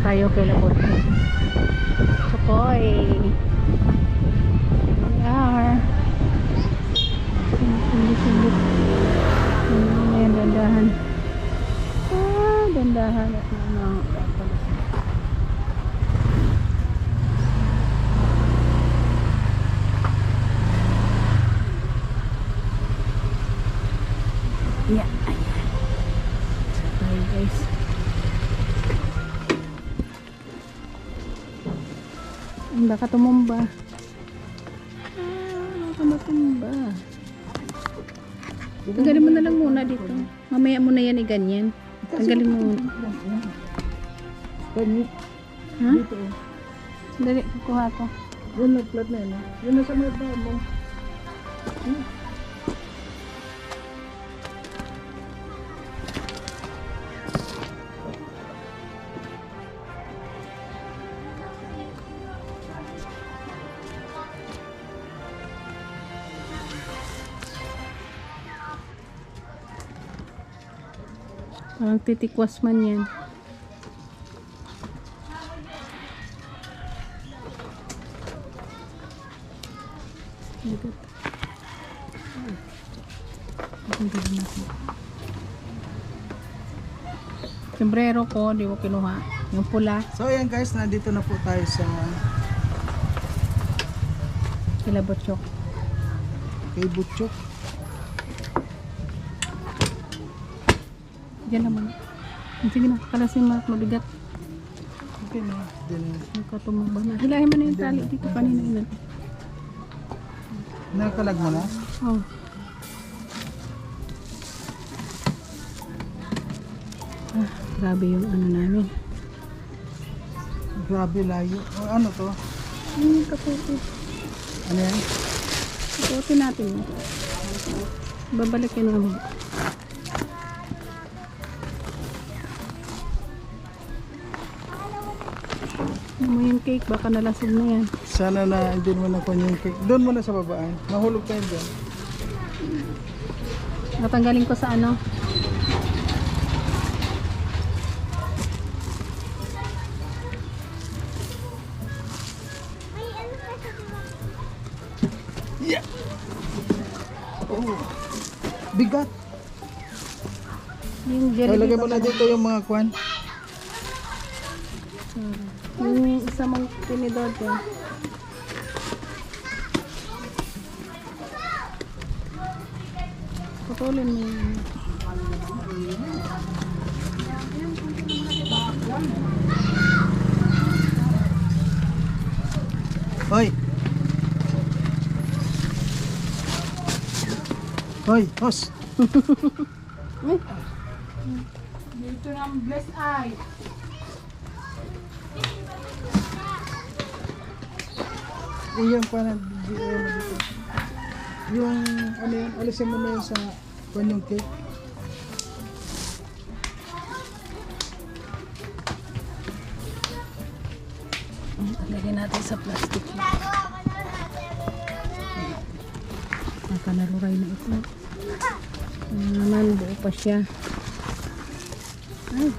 tayo kay Labot. Sukoy. Are. Sindit. Ayan, dandahan. Dandahan. At ano. Yeah, ayan. Sorry guys. Baka tumumba. Baka tumumba. Tanggalin mo na lang muna dito. Mamaya mo na yan i-ganyan. Tanggalin mo muna. Ha? Dali, kukuha ko. Yun na, flat na yun. Yun na sa mga tao mo. Parang titikwas man yan. Ligat. Sombrero ko, di ko kinuha. Yung pula, So ayan guys, nandito na po tayo sa kilabotsok. kay Butchok. Diyan naman. Sige na, kalasin mo, mabigat. Okay na. Then, Nakatumaba na. Hilahin mo na yung tali dito kanina yun. nakalag mo na? Oh. Ah, grabe yung ano namin. Grabe layo. O, ano to? Kaputi. Ano yan? Kaputi natin yun. Babalik yun namin. Ano mo yung cake? Baka nalasog na yan. Sana na hindi mo na yung cake. Doon mo na sa babaan. Mahulog tayo dyan. Natanggalin ko sa ano. Yeah! Oh! Bigat! Yung jelly. Lagay mo na dito yung mga kwan. Yung isa mong tinidor ko. Putulin mo yun. Hoy! Hoy! Hos! Ay. Dito ng blessed eye. Iyan pa na dito. Yung ano yan, alisin mo na yun sa kwan yung cake. Lagyan natin sa plastic. Nakanaruray na ito. Ano naman, buo pa siya. Ay,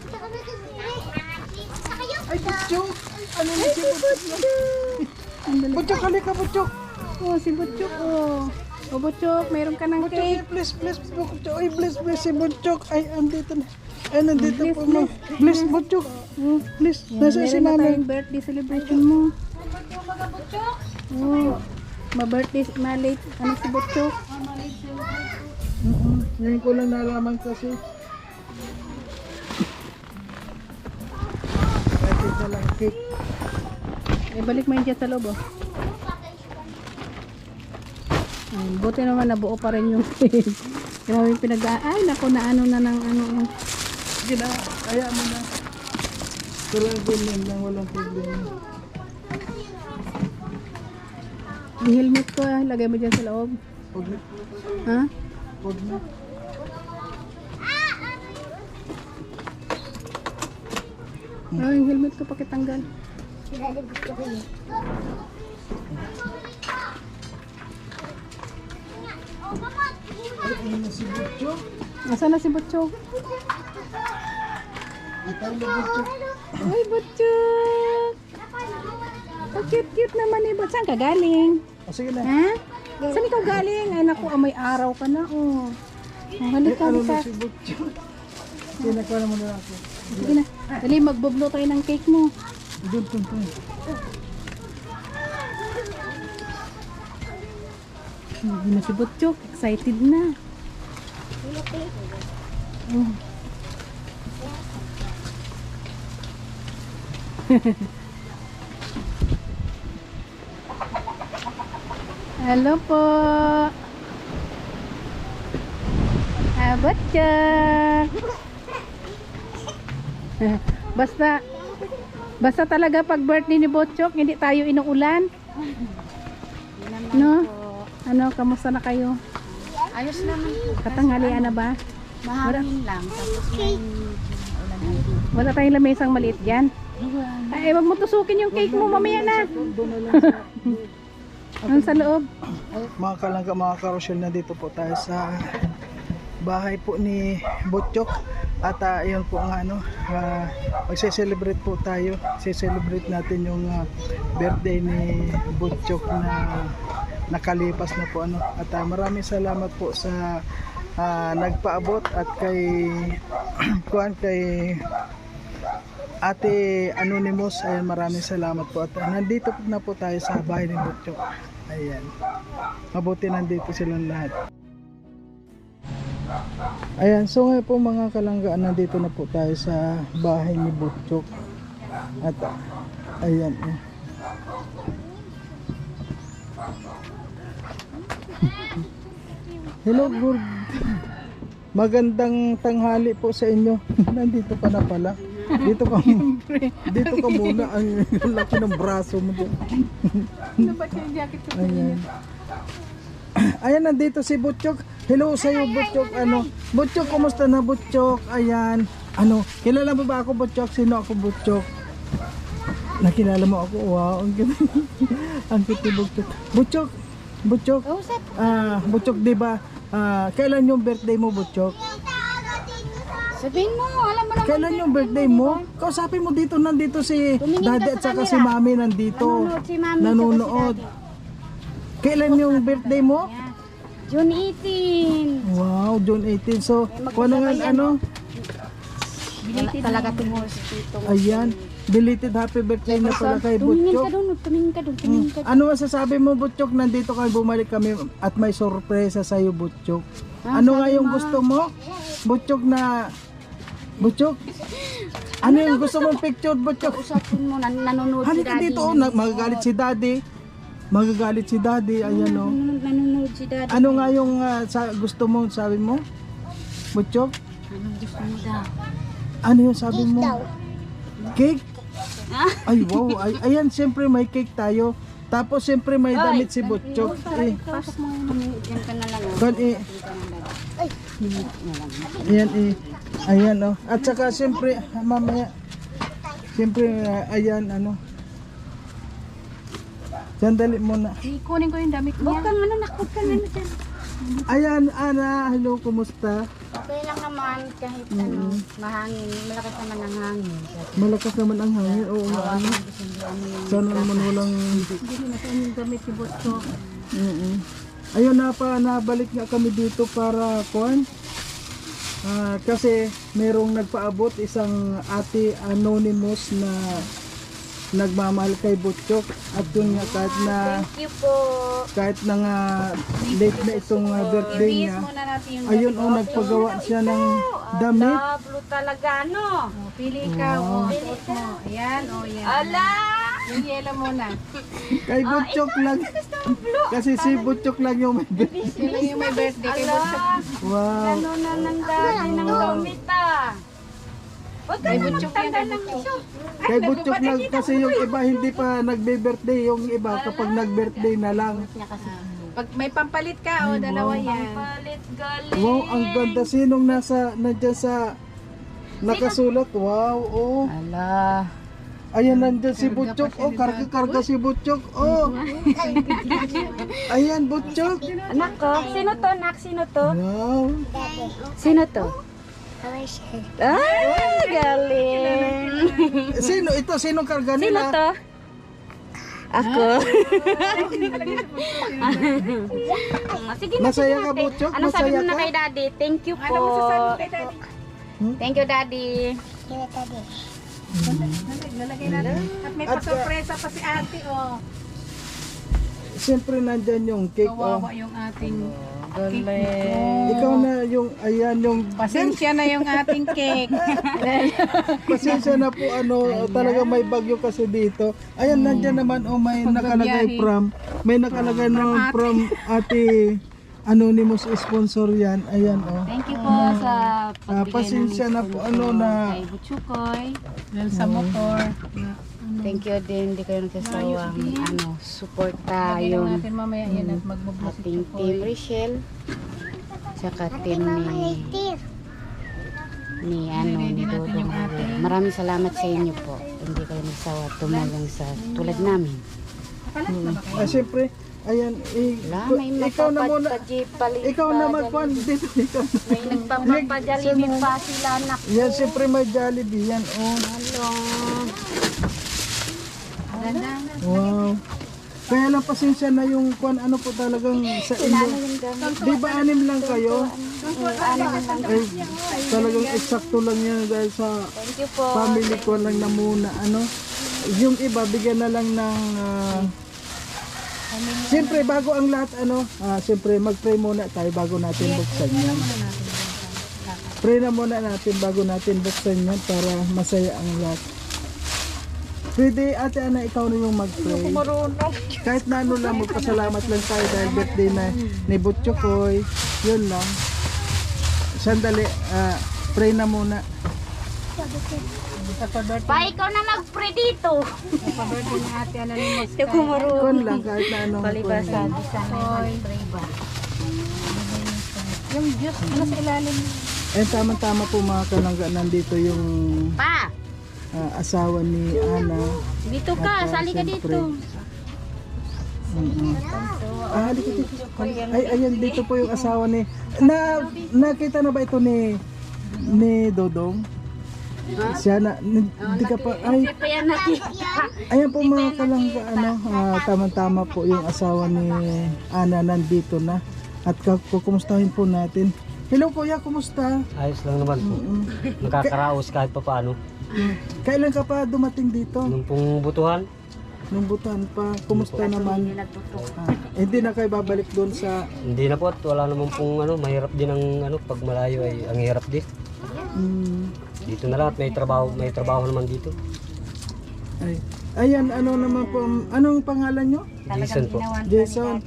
Ay, Butchok! Ano na si Butchok? andali. Butchok, halika Butchok! Oh, si Butchok, oh. Oh, Butchok, mayroon ka ng Butchok, cake. please, Butchok. Ay, bless si Butchok. Ay, andito na. Ay, nandito Bless, po mo. Bless, Butchok. Oh, Please, yan, nasa si meron na mami. tayong birthday celebration mo. Oh, ma-birthday, ma-late. Ano si Butchok? Ngayon ko lang nalaman kasi. Bakit na lang cake. Eh, balik mo yun dyan sa loob, oh. Ay, buti naman nabuo pa rin yung cake. Grabe yung ay, naku, na ano na ng ano. Sige na, kaya mo na. Walang ganyan lang, walang problema. Yung helmet ko, lagay mo dyan sa loob. Huwag na. Ha? Huwag na. Oh, yung helmet ko pakitanggal. Ay, na si Butchok. Nasaan na si Butchok? Ito na Butchok. Uy, Butchok! Ang cute-cute naman ni Butchok. Saan ka galing? O sige na. Ha? Saan ikaw galing? Ay naku, may araw ka na oh. Oh, halika, Ano halika. na si Butchok? Sinakala mo na ako. Sige na. Dali, magbublo tayo ng cake mo. Doon, doon, doon. Hindi na si Butchok. Excited na. Oh. Hello po. Butchok. Basta talaga pag birthday ni Butchok, hindi tayo inuulan. No? Ano, kamusta na kayo? Ayos naman po. Katanghalian na ba? Mahangin lang. Tapos may ulan na. Wala tayong lamesang maliit dyan. Ay, wag mo tusukin yung cake mo, mamaya na. Doon na lang sa... Ano sa loob? Mga kalangga, mga karosyal, nandito po tayo sa bahay po ni Butchok. At ayun po nga magse-celebrate po tayo. Se-celebrate natin yung birthday ni Butchok na nakalipas na po At maraming salamat po sa nagpaabot at kay kay Ate Anonymous. Ayan, maraming salamat po. At nandito na po tayo sa bahay ni Butchok. Ayan. Mabuti nandito silang lahat. Ayan, so ngayon po mga kalanggaan, nandito na po tayo sa bahay ni Butchok. At ayan. Hello, good. Magandang tanghali po sa inyo. Nandito ka na pala. Dito ka muna. Ang laki ng braso mo dyan. Ano ba yung jacket ko? Ayan. Ayan, nandito si Butchok. Hello sa iyo, Butchok. Butchok, kumusta na, Butchok? Ayan. Kilala mo ba ako, Butchok? Sino ako, Butchok? Nakilala mo ako? Wow, ang cute. Ang cute ni Butchok. Butchok. Butchok, di ba? Kailan yung birthday mo, Butchok? Sabihin mo, alam mo naman. Kailan yung birthday mo? Kausapin mo dito, nandito si Daddy at saka si Mami nandito. Nanonood si Mami, Nanonood. tsaka si Kailan yung birthday mo? June 18. Wow, June 18. So, wala nga Talaga tumulong si Tito. Ayan, belated happy birthday na pala kay Butchok. Tumingin ka doon. Ano masasabi mo, Butchok? Nandito kami, bumalik kami at may sorpresa sa iyo, Butchok. Ano nga yung gusto mo? Butchok na... Butchok? Ano yung gusto mong picture, Butchok? Usapin mo, nanonood si Halika Daddy. dito, magagalit si Daddy. Magagalit si Daddy, ayan o. Nanonood si Daddy. Ano nga yung gusto mo, sabi mo? Butchok? Anong gusto mo daw? Ano yung sabi mo? Cake? Ay, wow. Ayan, siyempre may cake tayo. Tapos siyempre may damit si Butchok. Pasok mo ngayon. Diyan ka na lang. Ayan Ayan At saka siyempre mamaya. Siyempre ayan Sandali muna. Kunin ko yung damit niya. Huwag kang nakot ka dyan. Ayan, Ana. Hello, kumusta? Okay lang naman kahit mahangin. Malakas naman ang hangin. Malakas naman ang hangin. Oo nga. Sana naman walang... Hindi na tayo yung damit si Butchok. Ayun, nabalik nga kami dito para kasi merong nagpaabot, isang Ate Anonymous na nagmamahal kay Butchok. At yun nga, Thank you po. kahit na nga late na itong birthday niya, Muna natin yung ayun nagpagawa siya ng damit. Blue talaga, no? pili ka. Suot mo. Ayan, yan. Ala! Yung yellow muna. Kay Butchok lang. Kasi si Butchok lang yung may birthday. Yun lang yung may birthday kay Butchok. Wow. Ano na ng dahil ng gamita? Huwag ka Kay na Butchok yan, magtanda kay ng Butchok. iso. Kay Butchok lang kasi yung iba hindi pa nagbe-birthday. Yung iba kapag nag-birthday na lang. Pag may pampalit ka, dalawa yan. Palit galing. Wow, ang ganda. Sinong nandyan sa nakasulat? Wow, Ala. Ayan, nandyan si Butchok. Karga-karga si Butchok. Ayan, Butchok. Anak ko, sino to, nak? Sino to? Wow. Sino to? Ah, galing. Sino ito? Sinong karga Sino nila? to? Ako. Sige na, Masaya sige ka, ate. Butchok? Ano sabi Masaya mo na ka? kay daddy? Thank you po. Thank you, daddy. Lalagay natin. At may pasorpresa pa si ate, oh. Siyempre nandyan yung cake. Kawawa yung ating Ikaw na yung, ayan yung, pasensya na yung ating cake. pasensya na po talaga may bagyo kasi dito. Ayan, nandyan naman, may nakalagay from, may nakalagay naman from ate anonymous sponsor yan. Ayan, Thank you po sa pagbigay pasensya na po, kay Butchukoy. Dahil sa motor. Thank you din, hindi kayo nagsasawang suporta Lagay lang yung natin mamaya yan at magbublo si ating Chukoy. team Rachel saka team ni Dodong. Maraming salamat sa inyo po. Hindi kayo nagsawa tumulong sa tulad namin. Siyempre, ayan, May ikaw na muna, ikaw na magkuhan dito. May nagpapajalibin pa sila anak ko. Yan, siyempre may Jollibee yan. Hello. Wow. Kaya lang pasensya na yung kwan po talagang sa inyo. Di ba 6 lang kayo? Ay, talagang eksakto lang yan dahil sa Thank you po. family ko lang na muna. Yung iba, bigyan na lang ng siyempre bago ang lahat siyempre mag-pray muna tayo bago natin buksan yan. Pray na muna natin bago natin buksan yan para masaya ang lahat. Pwede ate Ana, ikaw na yung mag-pray. Kahit na lang, magpasalamat lang tayo dahil birthday na ni Butchukoy. Yun lang. Sandali, pray na muna. Pa, ikaw na mag-pray dito. Pa-birthday ni ate anonymous. Hindi ko marunong. Kun lang, kahit na anong Palibasa, kun. di sana mag-pray ba? Yung juice, sa ilalim. Tama-tama po mga kalangga, nandito yung Pa, asawa ni Ana. dito ka, sali ka dito. Halika dito. Ay, ayan, dito po yung asawa ni... nakita na ba ito ni Dodong? Siya na... Hindi ka pa... Ay, Hindi pa yan nakita. ayan po mga kalangga, tama-tama po yung asawa ni Ana nandito na. At kukumustahin po natin. Hello kuya, kumusta? Ayos lang naman po. Nakakaraos kahit pa paano. Kailan ka pa dumating dito? Nung pong butuhan, Nung butuhan pa, kumusta naman? Hindi na kayo babalik doon sa... hindi na po at wala naman pong mahirap din ang pag malayo ay ang hirap din. Dito na lang at may trabaho naman dito. Ay. Ayan, naman po, anong pangalan nyo? Jason po. Jason.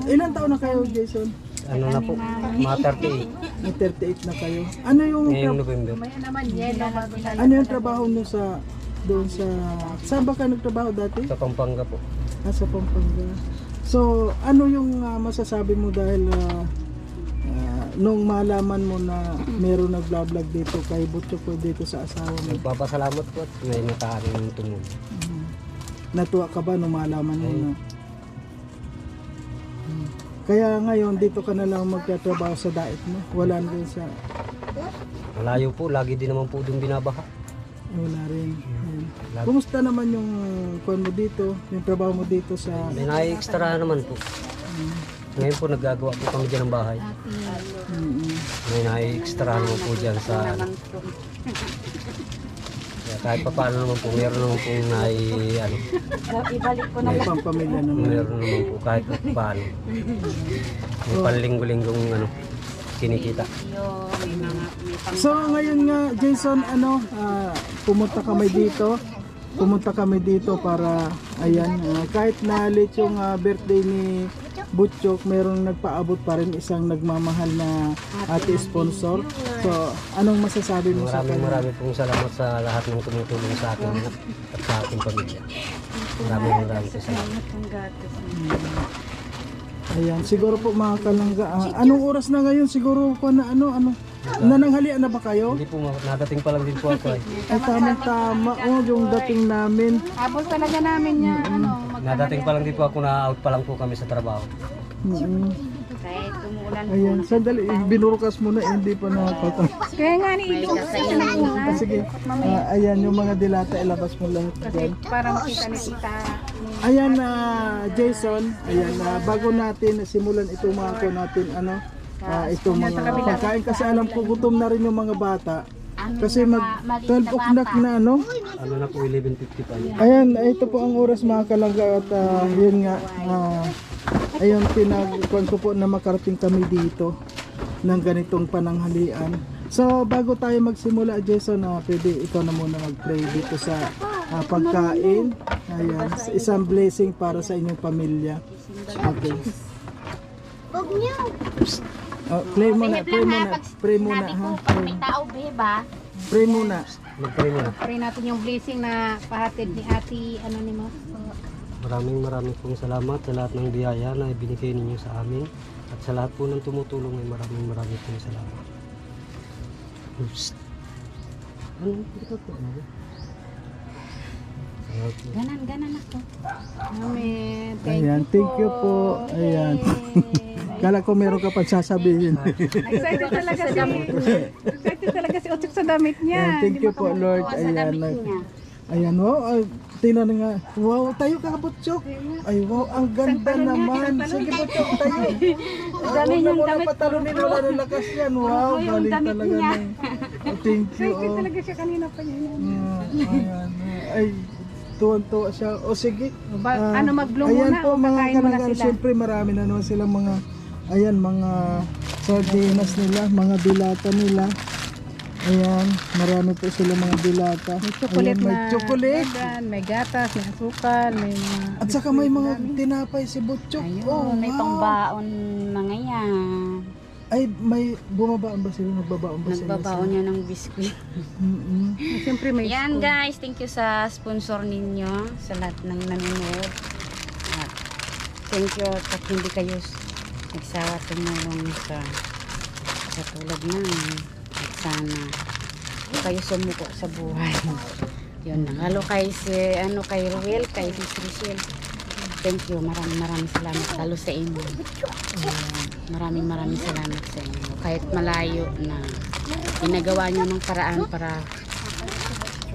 Ilan taon na kayo, Jason? Na po, mga 38 May 38 na kayo. Ano yung ngayong November. Maya naman, yelo bago na. ano yung trabaho nyo sa doon sa saan ba ka nagtrabaho dati? Sa Pampanga po. Sa Pampanga. So, ano yung masasabi mo dahil nung malaman mo na meron nag-vlog dito kay Butchukoy dito sa asawa mo? Nagpapasalamat po at may nakaaring tumulong. Natuwa ka ba nung malaman mo na? Kaya ngayon dito ka na lang magtatrabaho sa daet mo? Wala din sa... Malayo po, lagi din naman po doon binabaha. Wala rin. Kumusta naman yung kuwan mo dito? Yung trabaho mo dito sa... May na-extra naman po. Ngayon po naggagawa po kami dyan ng bahay. May na-extra naman po dyan sa... Kaya kahit pa paano naman po, meron naman po Ibalik ko na May pampamilya naman. meron naman po kahit pa paano. May panlinggo-linggong kinikita. So ngayon nga Jason, pumunta kami dito para ayan, kahit na late yung birthday ni Butchok, merong nagpaabot pa rin isang nagmamahal na ate sponsor. So anong masasabi mo sa kanya? Maraming pong salamat sa lahat ng tumutulong sa akin at sa aking pamilya. Maraming po salamat. Ayan, siguro po mga kalangga, anong oras na ngayon? Siguro ko na nananghalian na ba kayo? Hindi po, nadating pa lang din po ako. Ay tama-tama, yung dating namin. Habol talaga namin niya, Nadating pa lang din po ako, na-out pa lang po kami sa trabaho. Kahit tumuulan po. Ayan, sandali, binurukas mo na, hindi pa nakapatapos. Kaya nga ni May Ido. kakainin. Sige, ayan yung mga dilata, ilabas mo lahat Kasi dyan. para makita ni Tita. Ayan na Jason, ayan na bago natin simulan itong mga ko natin itong mga pagkain kasi alam ko gutom na rin yung mga bata. Kasi mag 12 o'clock na Ano na po, 11:55. Ayan, ito po ang oras mga kalangga at yun nga ayun pinagkuhan ko po na makarating kami dito ng ganitong pananghalian. So bago tayo magsimula Jason, pwede ikaw na muna mag-pray dito sa pagkain. Ayan, isang blessing para sa inyong pamilya. Okay. Pray muna. Pray muna ha. May tao, beba. Pray muna. Mag-pray muna. Pray natin yung blessing na pahatid ni Ate Anonymous. Maraming pong salamat sa lahat ng biyaya na ibinigay ninyo sa amin. At sa lahat po ng tumutulong ay maraming pong salamat. Oops. Ano? Ganan ako. Amen. Ayan, thank you po. Ayan. Kala ko meron ka pang sasabihin. Excited talaga si Otsuk sa damit Ayan, niya. thank you po Lord. Sa Ayan. damit niya. Ayan, wow. Tingnan nga. Wow, tayo ka Butchok. Ay, wow, ang ganda naman. Sige Butchok, tayo. Huwag na muna patalunin, wala na lakas yan. Wow, galing talaga na. Thank you. Excited talaga siya kanina pa niya. Ayan. Ay, tuwan-tuwa siya. O sige. Mag-blow Ayan muna po o mga kakain muna kananggal. sila. Siyempre marami na naman silang mga mga sardinas nila, mga dilata nila. Ayan, marami po sila mga dilata. May chocolate Ayan, may na chocolate. bagan, may gatas, may asukal, may mga... At saka may mga tinapay si Butchok. Oh, May wow. pangbaon mga yan. Ay, may bumabaon ba sila? Nagbabaon ba sila? Nagbabaon niya ng biskuit. Siyempre may Yan school. guys, thank you sa sponsor ninyo, sa lahat ng nanonood. At thank you at hindi kayo nagsawa tumulong sa tulad namin. At sana kayo sumuko sa buhay. Yun lang. Lalo kay kay Ruel, kay Rizal. Thank you. Maraming salamat. Lalo sa inyo. Maraming salamat sa inyo. Kahit malayo na ginagawa nyo ng paraan para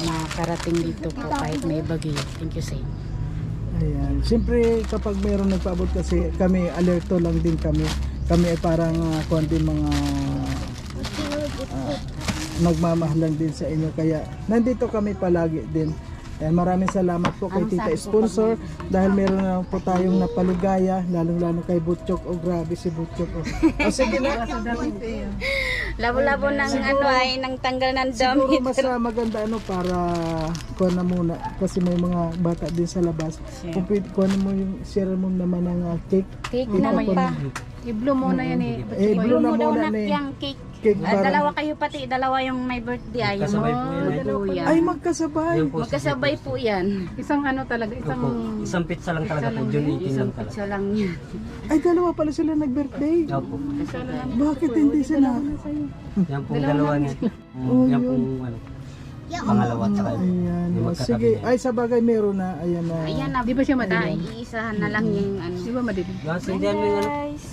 makarating dito po kahit may bagyo. Thank you sa inyo. Ayan. Siyempre, kapag mayroong nagpaabot kasi kami, alerto lang din kami. Kami ay parang kundi mga nagmamahal lang din sa inyo. Kaya nandito kami palagi din. Ayan, maraming salamat po kay Tita Sponsor dahil meron na po tayong napaligaya, lalong-lalo kay Butchok. O grabe si Butchok. O sige na. Labo-labo ng ng tanggal ng Siguro damit. mas maganda para kuha na muna kasi may mga bata din sa labas. Kung pwede kuha mo yung share mo naman ng cake. Cake naman pa. I-blow muna yan eh. Blow na Daw muna na ni yung cake. cake para. Dalawa kayo pati, dalawa yung may birthday. Yung Magkasabay po yan. kuya. Ay magkasabay. Yan po, Magkasabay po yan. Isang ano talaga, isang... Opo. Isang pizza lang talaga po. June 18 lang Isang talaga. pizza lang yan. Ay dalawa pala sila nag-birthday. Opo. Bakit hindi sila? Yan pong dalawa niya. Yan pong pangalawa at saka Ayan. yung O, magkatabi sige. niya. Ay sa bagay meron na. Ayan na. Ayan na. Di ba siya madilim? Iisahan na lang yung ano. Di ba madilim? Yan, sindihan mo yung ano. Guys.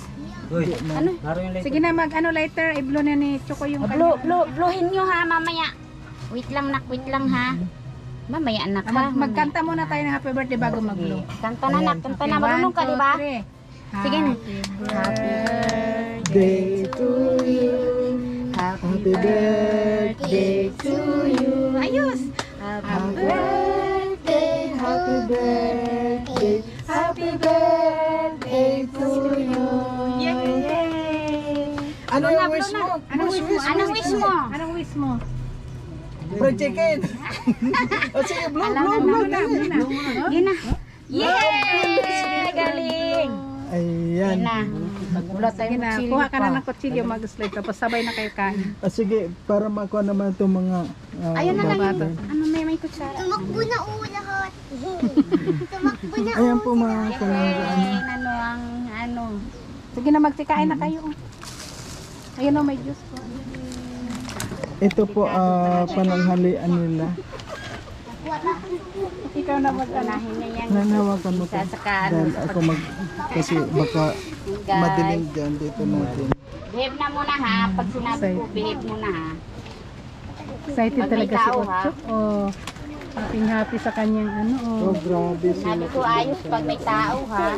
Uy, naro yung light. Sige na lighter, i-blow na ni Choco yung Bluhin nyo ha mamaya. Wait lang ha. Mamaya anak ha. Magkanta muna tayo ng happy birthday bago mag-blow. Kanta na nak. Kanta na. Marunong ka diba? Sige na. Happy Day to you. Happy birthday to you. Ayos. Happy birthday. Happy birthday. Happy birthday to you. Ano yung wish mo? Anong wish mo? Anong wish mo? Anong wish mo? Fried chicken. O sige, blow. Gina. Yay! Galing. Ayan. Na. Magbulot tayo Sige na, ng chili kuha ka pa. na ng kutsilyo, mag-slide, tapos sabay na kayo kain. Sige, para makuha naman itong mga Ayun na lang bata. yun. Ano may kutsara? Tumakbo na lahat. Tumakbo na. Ayan po mga kalanggaan. Ano ang ano? Sige na, magtikain na kayo. Ayun o, may juice po. Ito po pananghalian nila. Ikaw na mag-ano. Panahin na yan. Nanawakan mo po. Sasaka Dahil ako kasi baka Guys. madilim dyan dito natin. Behave na muna ha. Pag sinabi ko, behave muna ha. Excited Pag may talaga si tao, ha? Otso. Oh, happy sa kanyang ano. Oh, Oh. grabe sila. Sabi ko ayos pag may tao ha.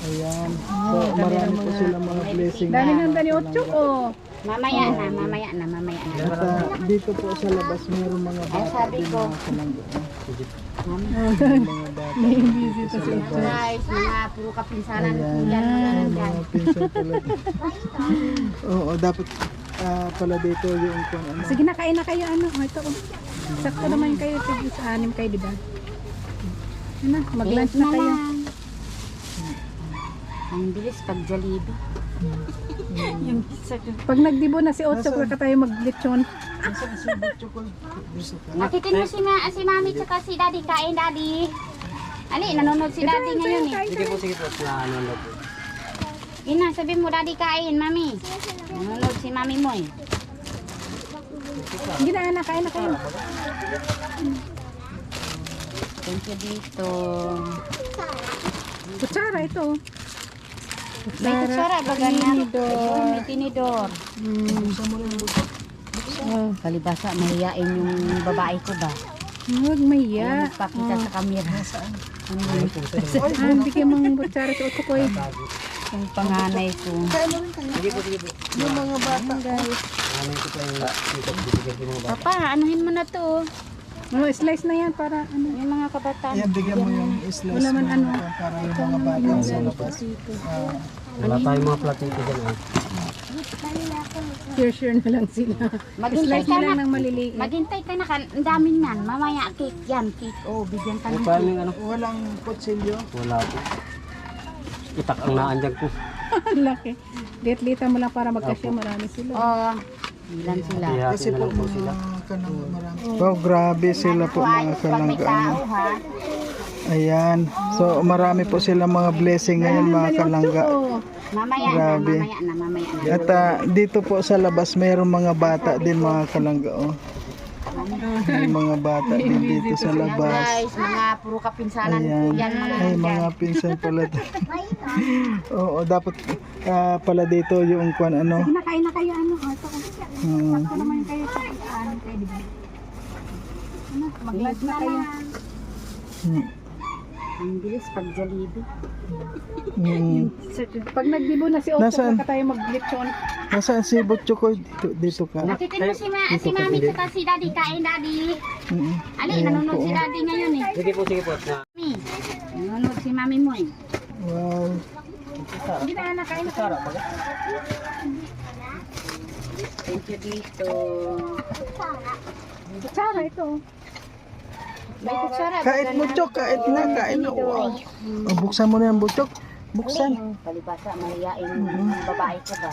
Ayan. So, marami po sila mga blessing. Dami ng ni Otso. Oh. Mamaya na. At dito po sa labas, mayroong mga bata sabi din ko. na kalangga. Mga bata. May busy to si Otso. Guys, mga puro kapinsanan ko Ayan. yan. Mga nandyan. Mga pinsan talaga. Oo, dapat pala dito yung kung ano. Sige na, kain na kayo. Ano? Oh, ito. Oh. Sakto naman kayo. Sige, sa 6 kayo, di ba? Ano na, mag-lunch na kayo. Ang bilis pag Jollibee. Yung Pag nagdibo na si Otso, kaya tayo mag-lechon. Nakitin mo si Mami tsaka si Daddy. Kain, Daddy. Ali, nanonood si Daddy ngayon eh. Sige po, na ano na po. Ina, sabi mo Daddy kain, Mami. Nanonood si Mami mo eh. Hindi na, anak, kain na kayo. Thank you dito. Kutsara ito. May kutsara, baga na. May tinidor. Oh, Kalibasa, mahiyain yung babae ko ba? huwag mahiya. Nagpakita sa kamera. Bigyan mong kutsara si Otso ko eh. Yung panganay ko. Yung mga bata. Guys. Ano ko po yung bibigyan ko mga bata. Papa, anuhin mo na to. Oh, slice na yan para ano. Yung mga kabataan. Ayan, bigyan mo yung slice Wala man mo ano. para yung mga bata sa labas. Wala tayong mga platito dyan ay. Sure na lang sila. Maghintay Slice ka na lang na. ng maliliit. Maghintay ka na. Ang daming yan. Mamaya cake yan. Cake. Oh, bigyan ka May ng pa cake. ano? Walang kutsilyo. Wala po. Itak ang naandyan ko. Ang laki. Liit-liita mo lang para magkasya, marami sila. Oh, ilan sila? Kasi po mga kanang marami. Oh, grabe sila po mga Ayos pag may kalangga. tao ha. Ayan. So, marami po sila mga blessing ngayon mga kalangga. Oh, Mamaya Grabe. na. Mamaya na. At dito po sa labas, mayroong mga bata din mga kalangga. Oh. May mga bata din dito sa Yan labas. guys, mga puro kapinsanan ko Ayan. yan. Mga Ay, mga pinsan pala. Oo, dapat pala dito yung kwan ano. sige na, kain na kayo. Ano? Oh, ito. Sakto naman kayo sa 6 kayo, di ba? Ano? Mag-lunch na kayo. Ang bilis pag Jollibee. Pag nagdibo na si Otso, Nasaan? kaya tayo mag-lechon. Nasaan si Butchokoy? Dito ka. Nakitin mo si Mami tsaka si Daddy. Kain, Daddy. Ali, nanonood si Daddy ngayon eh. Sige po. Na. Mami, nanonood si Mami mo eh. Wow. Hindi na, anak, kain na kayo. Thank you dito. Kutsara ito. May kutsara. Kait Butchok, kait na. Wow. Oh, buksan mo na yung Butchok. Buksan. Palibasa, mahiyain yung babae ko ba?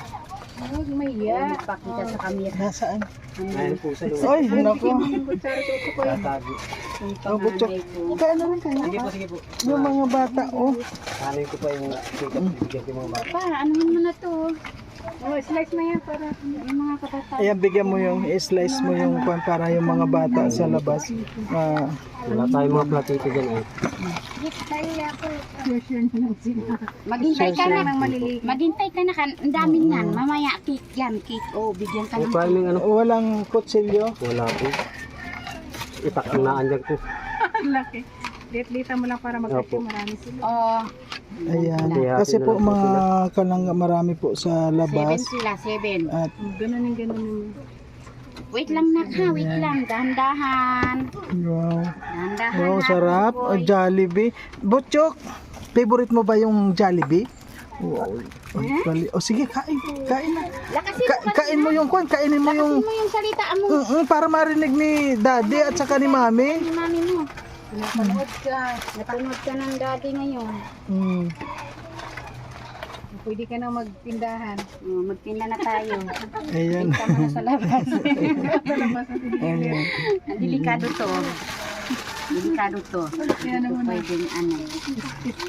Huwag mahiya. Nagpakita sa kamera. Nasaan? Ayun po sa loob. Oy, nako. Kutsara si Otso ko eh. Tatago. Yung Oh, Butchok. panganay ko. Kain na rin kayo. Sige po. Yung mga bata, oh. Ano ko pa yung bibigyan ko mga bata. Pa, anuhin mo na to. Oh, slice na yan para Yung mga kabataan. Ayan, bigyan mo yung slice mo yung kwan para yung mga bata sa labas. Wala tayong mga platito dyan ay. sure na lang sila. Maghintay ka na. ng maliliit. Maghintay ka na. Ang daming yan. Mamaya cake yan. Cake. Oh, bigyan ka May ng pa cake. ano? Walang kutsilyo. Wala po. Itak ang naandyan ko. Ang laki. Liit-liita mo lang para magkasya, marami sila. Oh, Ayan. Hati-hati Kasi na po lang po mga kalangga marami po sa 7 labas. sila. 7. At Ganun mo. Wait lang na ha. Wait lang. Dahan-dahan. wow. Dahan-dahan. Wow, ha, sarap. boy. Jollibee. Butchok, favorite mo ba yung Jollibee? Wow. Oh, sige, kain. Kain na. Lakasin mo kasi. Kain mo yung kwan. Kainin mo yung... Lakasin mo yung salita mo. Para marinig ni daddy at saka ni mami. Ni mami mo. Napanood ka. Napanood ka ng daddy ngayon. Mm. Pwede ka na magtindahan. Oh, magtinda na tayo. Ayan. Tama na sa labas. Ayan. Delikado to. Delikado to. Yan naman na. Pwedeng ano.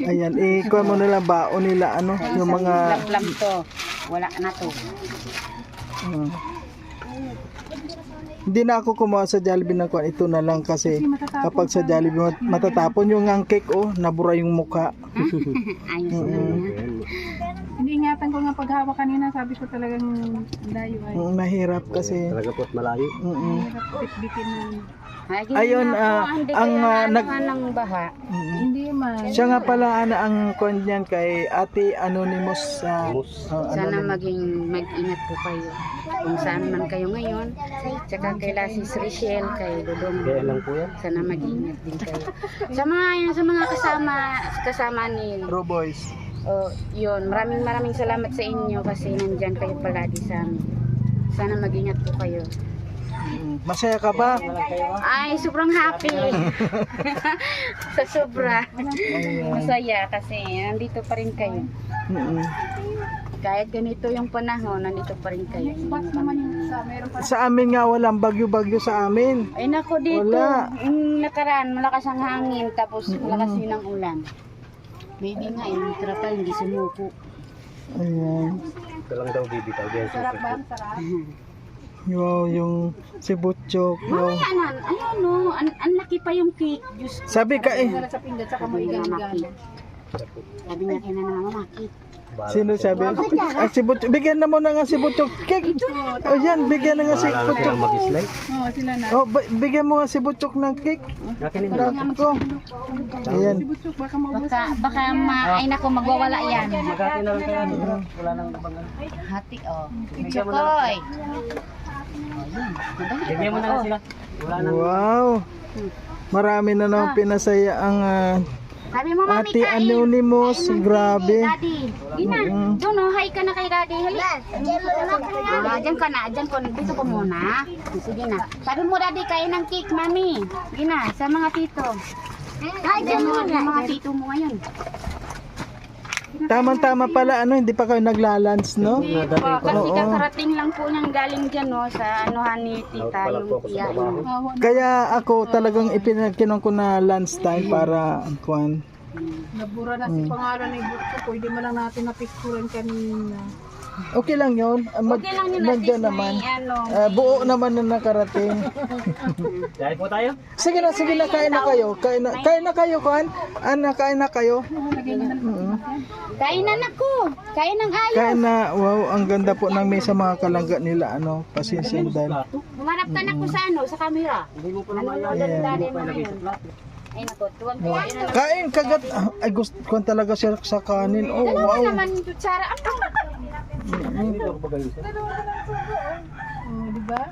Ayan. Ikuha mo nila baon nila ano. Yung mga... Lam to. Wala na to. Hindi na ako kumuha sa Jollibee ng kwan. Ito na lang kasi kapag sa Jollibee matatapon yung ang cake, oh, nabura yung mukha. Ayos na. Hindi pinag-ingatan ko nga paghawak kanina, sabi ko talagang layo ay. Mahirap kasi. Talaga po't malayo. Mahirap bitbitin na. Ayun, ng baha. Hindi man. Siya nga pala ang konyan kay Ate Anonymous. Sana mag-ingat po kayo. Kung saan man kayo ngayon. Tsaka kay Lassie Richelle, kay Dodong. Kaya lang po yan. Sana mag-ingat din kayo. Sa mga kasama ni Pro Boys. yun, maraming salamat sa inyo kasi nandyan kayo palagi sa amin. Sana mag-ingat po kayo. Masaya ka ba? Ay, sobrang happy. Sa sobra. Masaya kasi nandito pa rin kayo. Kahit ganito yung panahon, nandito pa rin kayo. Sa amin nga walang bagyo-bagyo sa amin. Ay nako dito, Wala. yung nakaraan, malakas ang hangin, tapos malakas din ang ulan. Maybe nga, yung trapal hindi sumuko. Ayan. Ito lang daw bibitaw din. Sarap ba? Sarap. Wow, yung si Butchok. Wow. Mamaya na, ayun no, ang laki pa yung cake. Diyos ko. Sabi ka eh. Sa pinggan, saka mo igan-igan. Sabi niya kay na mama, cake. Sino sabi? Ah, si Butchok. Bigyan na mo na nga si Butchok cake. O yan, bigyan na nga si Bahala na Butchok. silang mag-slide. Oo, sila na. Oh, bigyan mo nga si Butchok ng cake. Nakinig Ako. Ayan. Si Butchok, baka maubos. Baka ay nako, magwawala yan. Magkati na lang kayo. Wala nang labangan. Hati, oh. Chokoy. Bigyan mo na lang sila. Wala nang Wow. Marami na naman pinasaya ang Sabi mo, mami, Ate kain. Anonymous. Kain ng Grabe. Daddy. Gina, doon oh, hi ka na kay Daddy. Hali. Diyan ka na, diyan ko. Dito ko muna. Sige na. Sabi mo, Daddy, kain ng cake, mami. Gina, sa mga tito. Hi, diyan mo, mga tito mo ngayon. Tama-tama pala, hindi pa kayo naglalunch, no? Kasi Oo. kakarating lang po niyang galing dyan, no, sa anuhan ni tita, yung tiya. Kaya ako talagang ipinakinon ko na lunch time para kuan. Nabura na si pangalan ni Butchok. Pwede mo lang natin napicturean kanina. Okay lang yun. Okay lang yun, at Nandiyan least naman. may ano. Buo naman na nakarating. Dahil po tayo. Sige na, kain na kayo. Kain na kayo, kuan. Kain na kayo. Kain na nako. Kain ng ayos. Kain na. Wow, ang ganda po ng mesa mga kalangga nila. Pasinsindan. Humarap ka na ko sa ano, sa camera. Hindi mo pa naman Ano, daddy mo yun. Ay nako, tuwag-tuwa yun na. Kain, kagat. Ay, gusto ko talaga siya sa kanin. Oh, Dalawa wow. naman yung kutsara. Oh, di ba?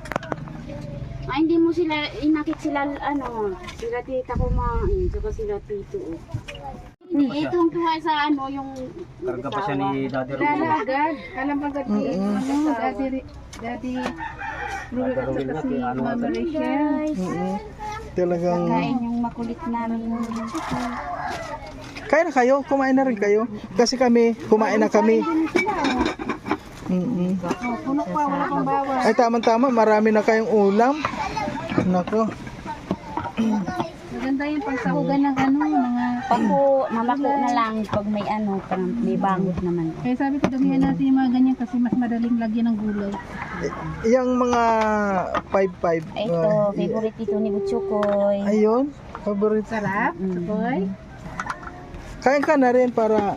Ay, hindi mo sila, inakit sila, ano, sila tita kumain, saka sila tito. Hindi, itong tuwa sa ano, yung Karga pa siya ni Daddy Lala Robin. agad. Alam agad ni Daddy Ruben at saka si Mama Rachel. Talagang... kain yung makulit namin. Kain na kayo. Kumain na rin kayo. Kasi kami, kumain na kami. Puno pa, wala kang bawas. Ay, tama-tama. Marami na kayong ulam. Nako. Maganda yung pagsahugan ng ano, mga... Mamako na lang pag may ano, parang may bangot naman. Kaya sabi ko, damihan natin yung mga ganyan kasi mas madaling lagyan ng gulay. Yung mga 5-5. Ito, favorite ito ni Butchokoy. Ayun. Favorite. Sarap, Chokoy. Kain ka na rin para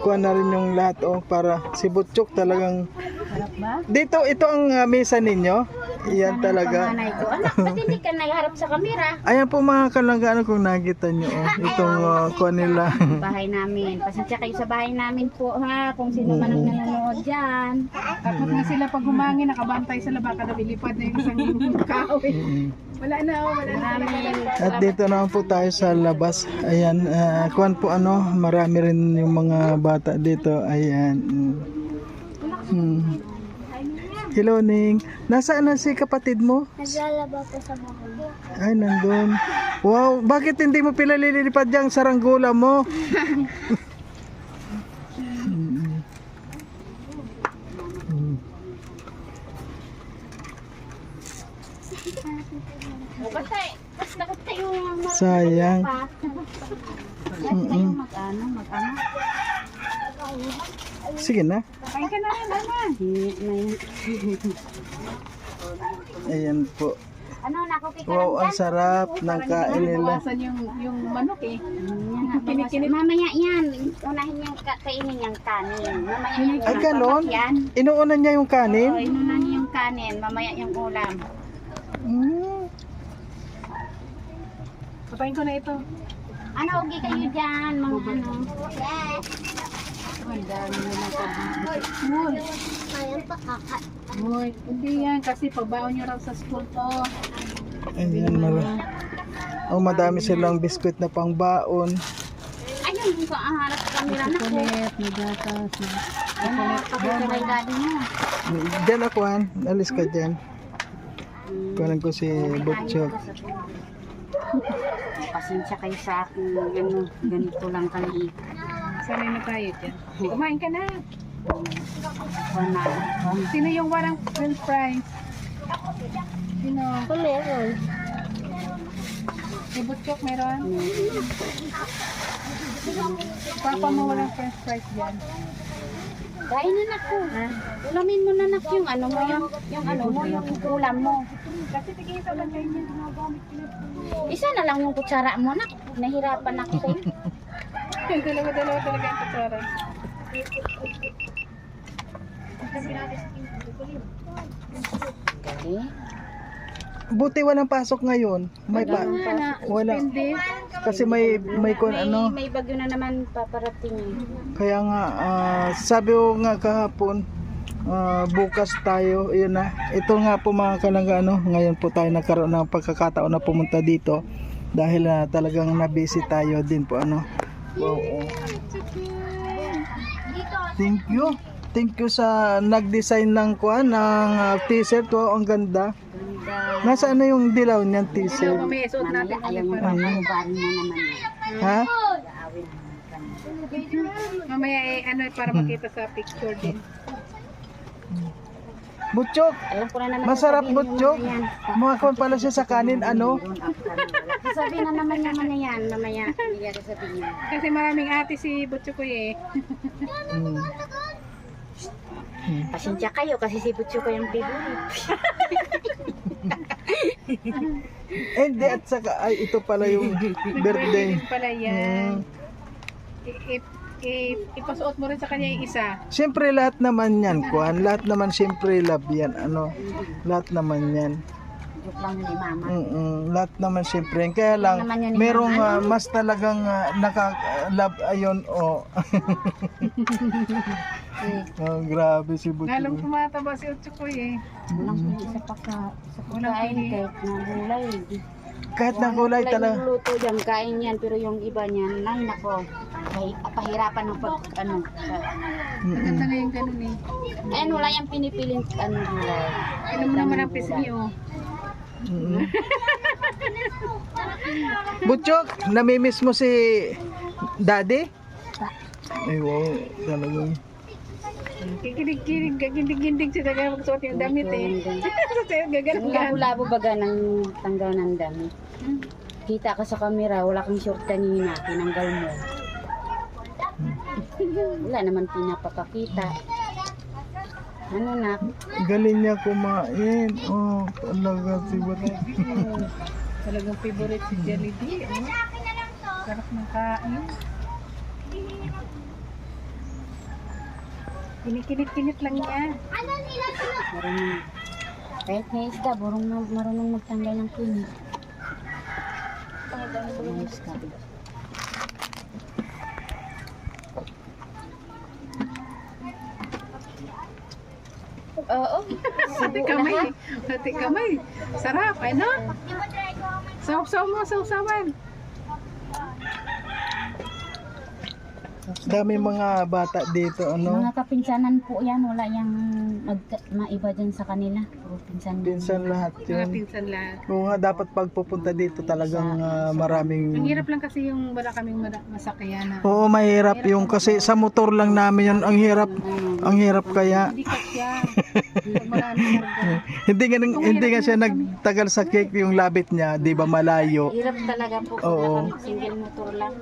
kuha na rin yung lahat. Para si Butchok talagang... Sarap ba? Dito, ito ang mesa ninyo. Iyan talaga. Panganay ko. Anak, ba't hindi ka nagharap sa kamera? Ayan po mga kalanggaan kung nakita nyo. Itong kuha nila. Bahay namin. Pasensya kayo sa bahay namin po ha. Kung sino man ang nanonood dyan. Takot nga sila pag humangin, nakabantay sa laba, kada bilipad na yung isang kahoy. Wala na, wala na. At dito naman po tayo sa labas. Ayan, kuhan po marami rin yung mga bata dito. Ayan. Hello, Ning. Nasaan na si kapatid mo? Naglalaba po sa bahay. Ay, nandun. Wow, bakit hindi mo pilalilipad dyan sa saranggola mo? Basta yung Sayang. basta yung mag-ano. Sige na. Kain ka na rin, Mama. Ayan po. Ano, nakukita Wow, ang sarap ng kain nila. Bawasan yung manok eh. Kinikinit. Mamaya yan. Unahin yung kainin yung kanin. Mamaya yung Ay, ganon? yan. Inuunan niya yung Oo, kanin? inunan niyo yung kanin. Mamaya yung ulam. Patayin ko na ito. Ano, ugi kayo dyan, mga ano. Ang dami naman kabibig. Ayun pa kaka. Uy, hindi yan kasi pagbaon nyo raw sa school to. Ayan, oh, madami silang biskwit na pangbaon. Ayun, kung ang harap sa camera na ko. Chocolate, may gatas. Ano, pakita kay daddy niya. Diyan ako, Han. Alis ka dyan. Kunin ko si Butchok. Pasensya kayo sa akin, ano, ganito lang kaliit. Sanay na tayo dyan. Kumain ka na. Wala. Sino yung walang french fries? Sino? Meron. Si Butchok meron? Papa mo walang french fries dyan. Kain na nak ko. Ulamin mo na nak yung ano mo, yung ano mo, yung ulam mo. Kasi tigil sa bagay niya. Isa na lang yung kutsara mo nak. Nahirapan ako sa'yo. Yung dalawa-dalawa talaga yung kutsara. Okay. Buti walang pasok ngayon. May wala. Kasi may ano. May bagyo na naman paparating. Kaya nga, sabi ko nga kahapon, bukas tayo, yun na. Ito nga po mga kalangga, ano, ngayon po tayo nagkaroon ng pagkakataon na pumunta dito. Dahil talagang na-busy tayo din po, ano. Wow, oh. Thank you. Thank you sa nag-design ng kuan ng t-shirt. Wow, ang ganda. Nasaan na yung dilaw niyan t-shirt? Mamaya suot natin Ayaw ulit mo para. papahubarin mo naman yun. Ha? Mamaya ano para makita sa picture din. Butchok, Alam ko na naman. masarap sasabihin butchok. yung mga yan. Mga kuan pala siya sa kanin, ano? Sasabihin na naman yung mga yan. Mamaya, hindi yan sasabihin niya. Kasi maraming ate si Butchok ko eh. Mm. Pasensya kayo kasi si Butcho ko yung favorite. Hindi, at saka, ay, ito pala yung birthday. Din pala yan. Ipasuot mo rin sa kanya yung isa. Siyempre lahat naman yan, kuan. Lahat naman siyempre love yan, ano. Lahat naman yan. Joke lang ni mama. Lahat naman siyempre. Kaya lang, naman yan ni merong Mama, mas talagang naka-love ayon, oh. Oh, grabe si Lalong Butchok. tumataba si Butchok ko eh. Walang isa pa sa pagkain kahit na gulay. Kahit na gulay talaga. Luto dyan, kain yan. Pero yung iba niyan, ay nako. Pahirapan ng pag, ano. Ganda na yung ganun eh. Ayan, wala yung pinipiling, ano, gulay. Inom mo naman ang pisngi oh. Butchok, namimiss mo si Daddy? Ay, wow, talagang. Kikinig-kinig siya talaga magsuot yung damit eh. Sa gagalan. Labo-labo baga ng tanggal ng dami. Kita ka sa camera, wala kang short kanina, tinanggal mo. Wala naman pinapakakita. Ano na? Galing niya kumain. Oh, talaga si Butchok. Talagang favorite si Jollibee. Oh. Sarap ng kain. Kinikinit-kinit lang niya. Marunong. Kahit may isda, marunong magtanggal ng kinit. Ayos ka. Oo. Hati kamay. Hati kamay. Sarap, ano? Saw-saw mo, saw-sawan. Dami mga bata dito, ano. Mga kapinsanan po yan, wala yung maiba dyan sa kanila. Puro pinsan. Pinsan lahat Mga yun. pinsan lahat. Kung nga dapat pagpupunta dito talagang maraming. Ang hirap lang kasi yung wala kaming masakyan na. Oo, mahirap yung kasi sa motor lang namin yun. Ang hirap kaya. Hindi kasya. Pag marami karga. Hindi nga siya nagtagal sa cake yung labit niya, 'di ba malayo. Hirap talaga po. Oo. Kung single motor lang.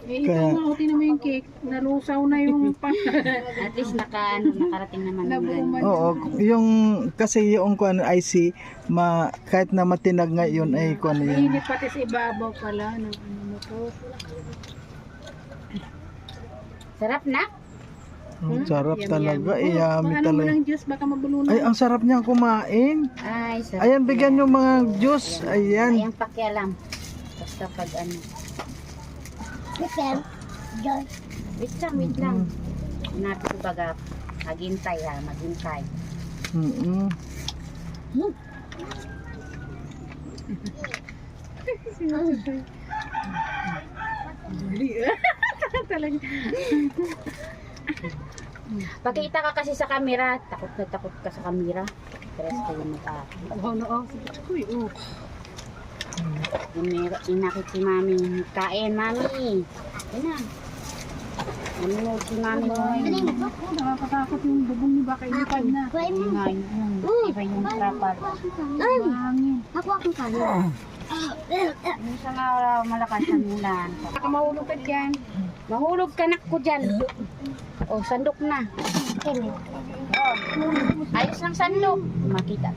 Eh, ito Kaya- nga, o tinan mo yung cake. Nalusaw na yung At least nakarating naman ng ganyan. nabuman. Oo, yung kasi yung kuan IC kahit na matinag ngayon ay kuan yan. Init pati sa ibabaw pala ng ano mo to. Sarap na. Sarap Yum, talaga, yum. yummy Ano mo talaga. ng juice, baka mabulunan. Ay, ang sarap niyang kumain. Ay, sarap. Ayan, bigyan niyo mga juice. Ayan. Ayang pakialam. Basta pag ano. Wait lang. Natin ko baga. Maghintay ha, maghintay. Mm-mm. Talaga. Pagkita ka kasi sa camera, takot na takot ka sa camera. Tres kayo mata. Wow na oh. Uy, oh. Inakit si mami. Kain, mami. Yan na. Nanonood si mami mo ngayon. Nakakatakot yung bubong ni baka inipan na. Hindi nga yun. Iba yung trapal. Hangin. Ako akong kanin. Minsan nga malakas ang ulan. Baka mahulog ka dyan. Mahulog ka na ko dyan. O, sandok na. Ayos ng sandok. Makita.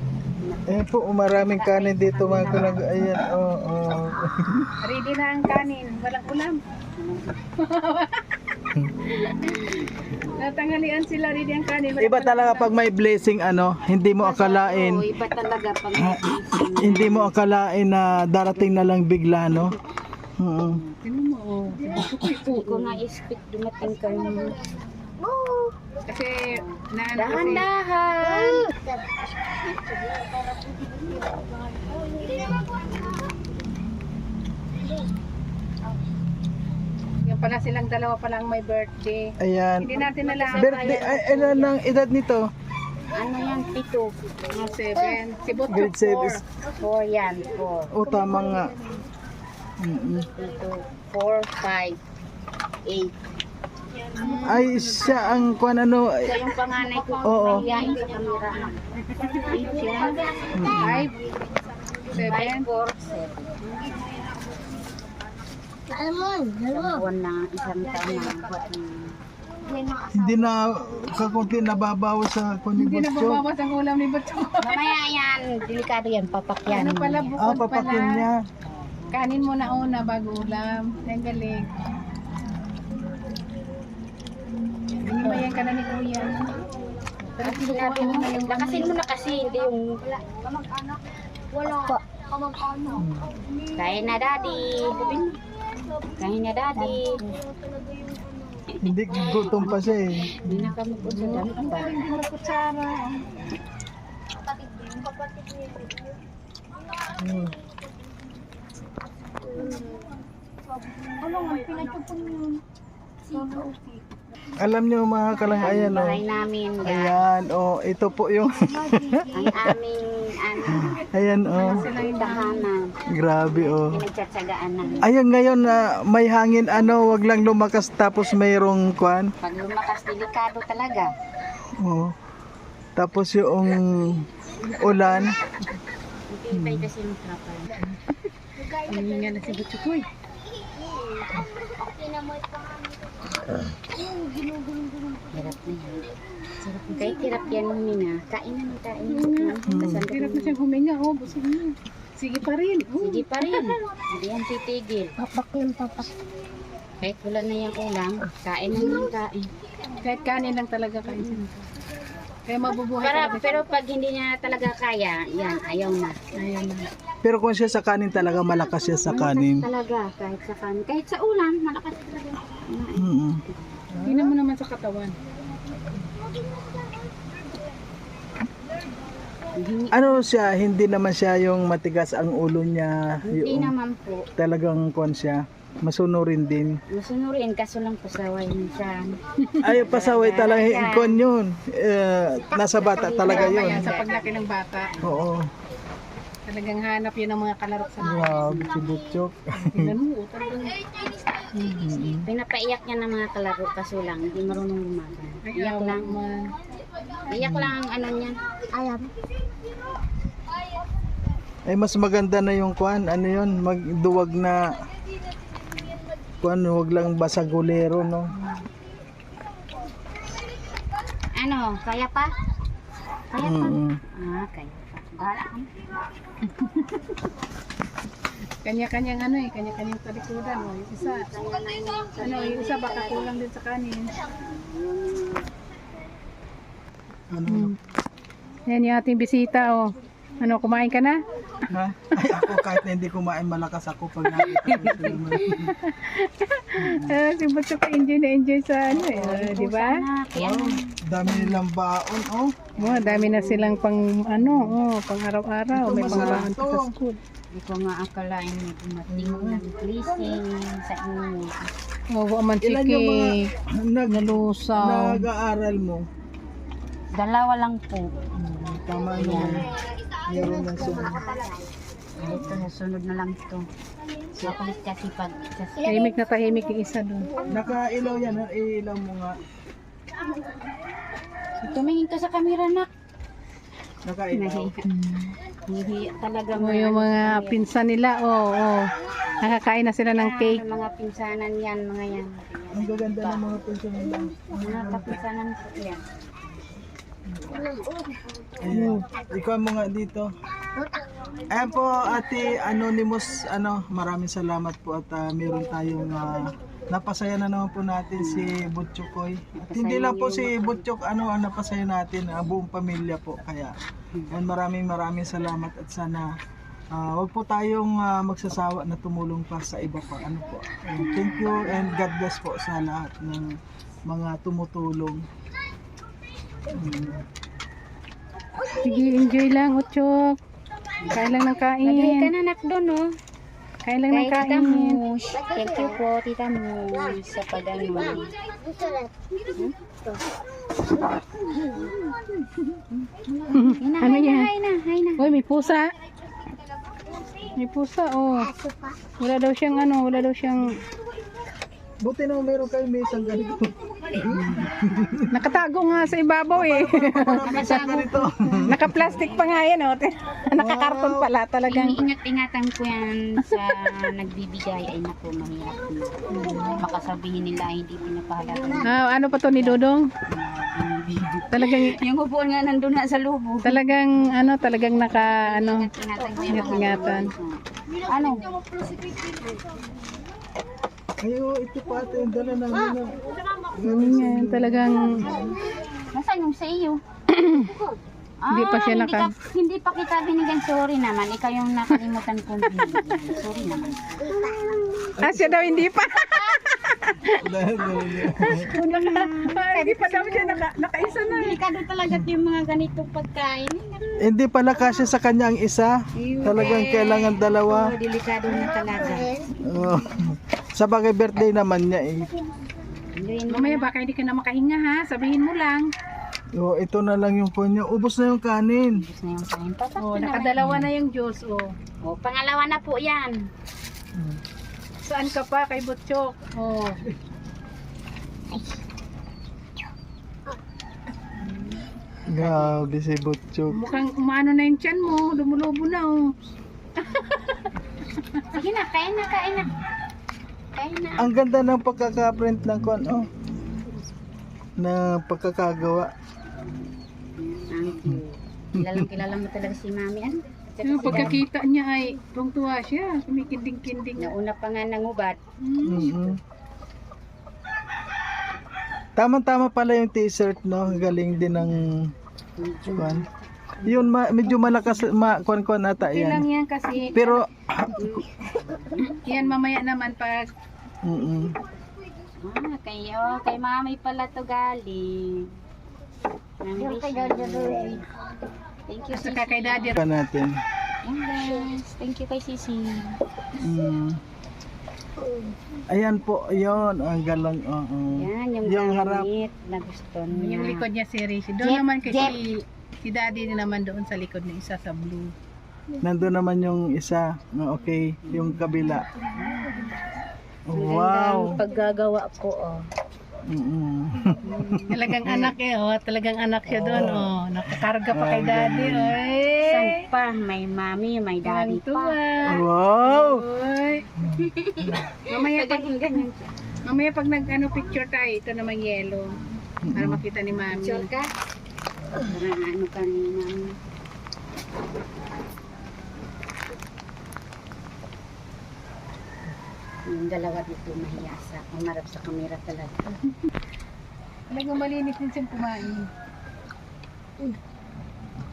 Ayan po, maraming kanin dito mga kalangga. Ayan, Ready na ang kanin. Walang ulam. Natanghalian sila, ready ang kanin. Walang Iba talaga pag may blessing hindi mo Oo, akalain, iba talaga pag hindi mo akalain na darating na lang bigla, no? Oo. Tingnan mo, oh. hindi ko na-expect dumating kayo. Kasi, naan kasi. Dahan-dahan. Yung pala silang dalawa palang may birthday. Ayan. Hindi natin alam. Birthday, ilan ang edad nito? Ano yan? Pito. Mga 7. Si Butchok Grade 7. 4 yan. 4. O, tama nga. Pito. 4, 5, 8. Ay, siya ang kuan Ito yung panganay ko. Oo. Mahihain sa kamera. 5, 7. 5, 4, 7. Alam mo, Isang buwan na, isang taon na. Buwan na. hindi na kakunti nababawas sa kuan ni Hindi na Butchok. babawas ang ulam ni Butchok. Mamaya yan. Delikado yan. Papakyan. Ano pala, bukod Papakin pala. niya. Kanin mo na una bago ulam. Ang galing. Binimayan ka na ni Kuya. Pero Sinabi mo, lakasin mo na kasi. Hindi yung wala. Kamag-ano. kain na daddy. Kain na daddy. Hindi gutom pa siya eh. Hindi na kami po sa damit pa. hindi mo kutsara. Kapatid niya. Ano nga, pinatupon yun. Alam niyo mga kalangga, ayan o. Bahay namin. Ayan, ito po yung, Ang aming ayan tahanan. grabe Pinagtsatsagaan namin. Ayan ngayon na may hangin wag lang lumakas tapos mayroong kwan. Pag lumakas, delikado talaga. Tapos yung ulan. Hindi kasi yung trapal. Hindi nga na si Butchok. Uy. Hirap na yan. Kahit hirap yan huminga, kain na. Kasal Hirap na siyang huminga. Oh, busog na. Sige pa rin. Oh. Sige pa rin. Hindi yan titigil. Papak yung papak. Kahit wala na yung ulam, kain na ng kain. Kahit kanin lang talaga kain siya. Kaya mabubuhay talaga siya. Pero pag hindi niya talaga kaya, yan, ayaw na. Ayun na. Pero kung siya sa kanin talaga, malakas siya sa kanin. Talaga, kahit sa kanin. Kahit sa ulam, malakas talaga. Tingnan mo naman sa katawan. Ano siya, hindi naman siya yung matigas ang ulo niya. Hindi Yung naman po. talagang kwan siya. Masunurin din. Masunurin, kaso lang pasaway minsan. Ay, pasaway talaga kwan yun. Nasa bata talaga Tama yun. yan sa paglaki ng bata. Oo. Talagang hanap yun ng mga kalaro sa mga. Grabe si Butchok. Tingnan mo, talagang. Pinapaiyak niya ng mga kalaro, kaso lang, hindi marunong lumaban. Ay, Iyak awa lang. naman. Iyak lang ang ano niyan. Alam. Ay mas maganda na yung kuan, ano yun, magduwag na kuan, huwag lang basagulero, no. Ano, kaya pa? Kaya pa? Mm. Kaya pa. Bahala ka. Kanya-kanyang ano eh, kanya-kanyang talikudan. Oh. Yung isa, yung isa baka kulang din sa kanin. Ano? Yan yung ating bisita, oh. Ano, kumain ka na? Ha? Ay, ako kahit na hindi kumain, malakas ako pag nakita ko sila. Si Butchok enjoy na enjoy sa ano eh, di ba? Wow, dami nilang baon, oh. Oh, dami na silang pang ano, pang araw-araw. Ito, May pang masarap baon pa to. sa school. Hindi ko nga akalain na dumating ng blessing sa inyo. Oh, man Ilan yung mga nalusaw. nag-aaral mo? Dalawa lang po. Tama naman. Meron ng sunod. Ito, sunod na lang ito. Makulit kasi pag... Tahimik na tahimik yung isa doon. Nakailaw yan, ha? Ilaw mo nga. Tumingin ka sa camera na. Nakailaw. Hihiya talaga Oh, yung mga pinsan nila, nakakain na sila ng cake. Mga pinsanan yan, mga yan. Ang gaganda ng mga pensyon nila. Mga kapinsanan po yan. Ayan. Ikaw mo nga dito. Ayan po, Ate Anonymous, maraming salamat po at meron tayong napasaya na naman po natin si Butchokoy. At hindi lang po si Butchok, ang napasaya natin, ang buong pamilya po. Kaya, ayan, maraming salamat at sana wag po tayong magsasawa na tumulong pa sa iba pa. Po. Ayan, thank you and God bless po sa lahat ng mga tumutulong. Sige, enjoy lang, Utchok. Kain lang ng Lagay ka kain. na nak doon, oh. Kain lang ng Tita kain. Mush. Thank you po, Tita Mush, sa pag-ano. Ano yan? Hay na. Uy, may pusa. May pusa, oh. Wala daw siyang Buti naman meron kayo may isang ganito. nakatago nga sa ibabaw eh. Maraming isang ganito. Naka-plastic pa nga yan, oh. Nakakarton pala talagang. Iniingat-ingatan ko yan sa nagbibigay. Ay naku, mahirap na. Baka sabihin nila ay hindi pinapahalaga. Ano pa to ni Dodong? Talagang Yung upuan nga nandun na sa lubo. talagang Ingatan ko yan. ingatan. Ano? Ayo, ito pa ate, yung dala namin. Yan, talagang Nasaan yung sa iyo? Hindi pa siya Hindi pa kita binigyan. Sorry naman. Ikaw yung nakalimutan kong binigyan. Sorry naman. siya daw hindi pa. Dahil Hindi pa daw siya nakaisa na. Delikado talaga yung mga ganitong pagkain. hindi pala kasya sa kanya ang isa. Talagang kailangan dalawa. Delikado na talaga. Oh. Sa bagay birthday naman niya eh. Mamaya baka hindi ka na makahinga ha. Sabihin mo lang. Oh, ito na lang yung punyo. Ubos na yung kanin. Tapos na yung kain. Patak Oh, na nakadalawa na yung juice, oh. Oh, pangalawa na po yan. Saan ka pa kay Butchok? Oh. Grabe si Butchok. Mukhang umano na yung tiyan mo. Lumulubo na, oh. Sige na, kain na. Kain na. Ang ganda ng pagkaka-print ng kon, oh. Na pagkakagawa. Thank you. Kilala mo talaga si Mami. Ano? Yung pagkakita niya ay tuwang-tuwa siya. Kumikinding-kinding. Nauna pa nga nangubat. Mm-hmm. Tama-tama pala yung t-shirt, no? Galing din ng kuan. Yun, medyo malakas, kuan-kuan ata Okay lang yan. yan kasi. Pero, Yan mamaya naman pag mm-mm. Kay Mami pala to galing. Thank you, saka Sisi. kay Daddy. Pa natin. Yan guys. Thank you kay Sisi. Mm. Ayan po, yun. Ang galang, Yan, yung harap. gamit na gusto niya. Yung likod niya si Rishi. Doon Jeep, naman kay Jeep. si Daddy naman doon sa likod ng isa sa blue. Nandun naman yung isa. Okay, yung kabila. Magandang Wow. paggagawa ko, oh. Talagang anak talagang anak siya doon, nakakarga pa kay daddy, Saan pa? May mami, may daddy pa. Wow! Oy. Mamaya pag Ganyan siya. pag picture tayo, ito naman yellow. Para makita ni mami. Picture ka? Para ano ka ni mami. Yung dalawa dito mahiya sa umarap sa kamera talaga. Talagang malinis din siyang kumain.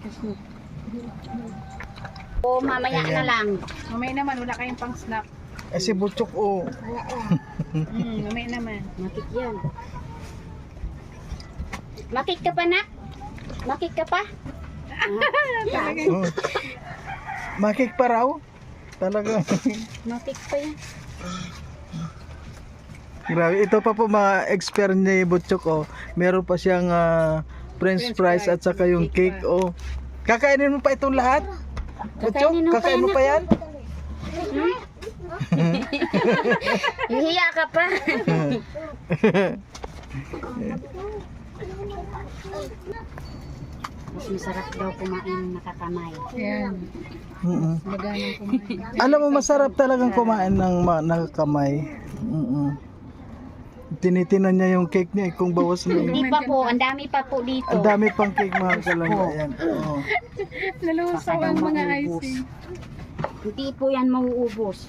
Kasi o mamaya na lang. Mamaya naman, wala kayong pang snack. Si Butchok, Mamaya naman. Makik yan. Makik ka pa na? Makik ka pa? Makik pa raw? Talaga. Makik pa yan. Grabe, ito pa po mga expert ni Butchok, meron pa siyang french fries at saka yung cake, Kakainin mo pa itong lahat? Butchok, Kakainin mo pa kakain mo yan, pa yan? Hihiya ka pa. Mas masarap daw kumain nakakamay. Ayan. Maganang kumain. Alam mo, masarap talagang kumain ng nakakamay. Tinitinan niya yung cake niya, kung bawas na Hindi pa po, ang dami pa po dito. Ang dami pang cake, mga kalangga. Ayan. Nalusaw ang mga icing. Hindi po yan mauubos.